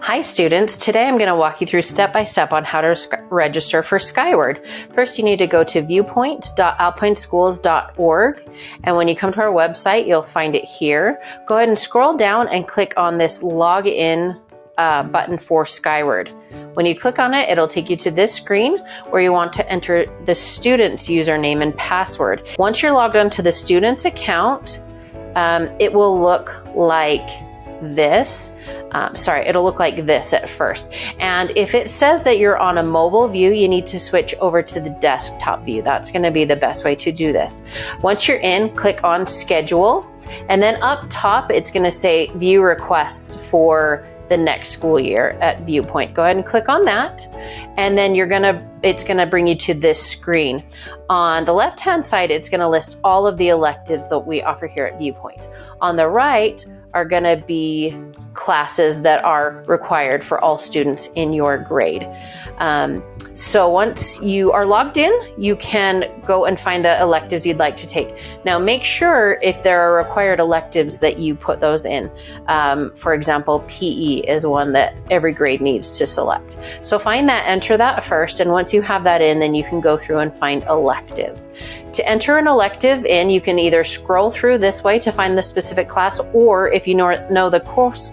Hi students, today I'm going to walk you through step-by-step on how to register for Skyward. First, you need to go to viewpoint.alpineschools.org, and when you come to our website, you'll find it here. Go ahead and scroll down and click on this login button for Skyward. When you click on it, it'll take you to this screen where you want to enter the student's username and password. Once you're logged onto the student's account, it will look like this. It'll look like this at first. And if it says that you're on a mobile view, you need to switch over to the desktop view. That's going to be the best way to do this. Once you're in, click on Schedule, and then up top, it's going to say View Requests for the next school year at Viewpoint. Go ahead and click on that, and then it's gonna bring you to this screen. On the left-hand side, it's gonna list all of the electives that we offer here at Viewpoint. On the right are gonna be classes that are required for all students in your grade. So once you are logged in, you can go and find the electives you'd like to take. Now make sure if there are required electives that you put those in. For example, PE is one that every grade needs to select. So find that, enter that first, and once you have that in, then you can go through and find electives. To enter an elective in, you can either scroll through this way to find the specific class, or if you know the course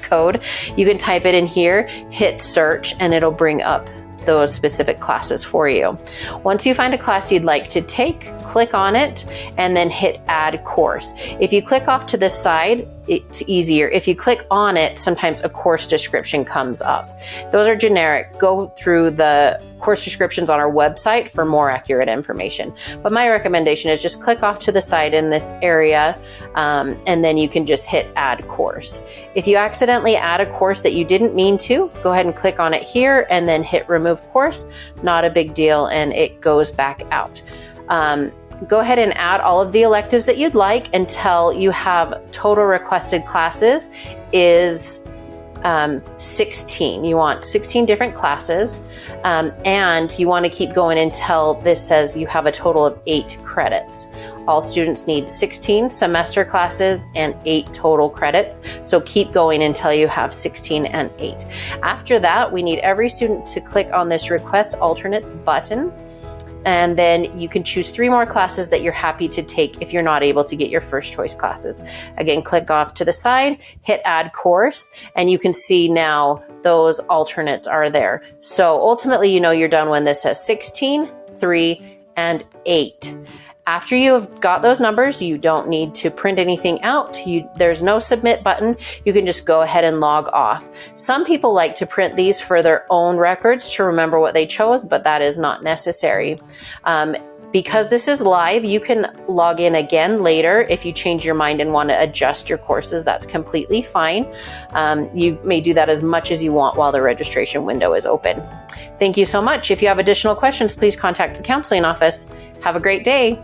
code, you can type it in here, hit search, and it'll bring up those specific classes for you. Once you find a class you'd like to take, click on it and then hit add course. If you click off to the side, it's easier. If you click on it, sometimes a course description comes up. Those are generic. Go through the course descriptions on our website for more accurate information. But my recommendation is just click off to the side in this area, and then you can just hit add course. If you accidentally add a course that you didn't mean to, go ahead and click on it here and then hit remove course. Not a big deal, and it goes back out. Go ahead and add all of the electives that you'd like until you have total requested classes is 16. You want 16 different classes, and you want to keep going until this says you have a total of 8 credits. All students need 16 semester classes and 8 total credits, so keep going until you have 16 and 8. After that, we need every student to click on this Request Alternates button, and then you can choose 3 more classes that you're happy to take if you're not able to get your first choice classes. Again, click off to the side, hit add course, and you can see now those alternates are there. So ultimately, you know you're done when this says 16, 3, and 8. After you have got those numbers, you don't need to print anything out. There's no submit button. You can just go ahead and log off. Some people like to print these for their own records to remember what they chose, but that is not necessary. Because this is live, you can log in again later if you change your mind and want to adjust your courses. That's completely fine. You may do that as much as you want while the registration window is open. Thank you so much. If you have additional questions, please contact the counseling office. Have a great day.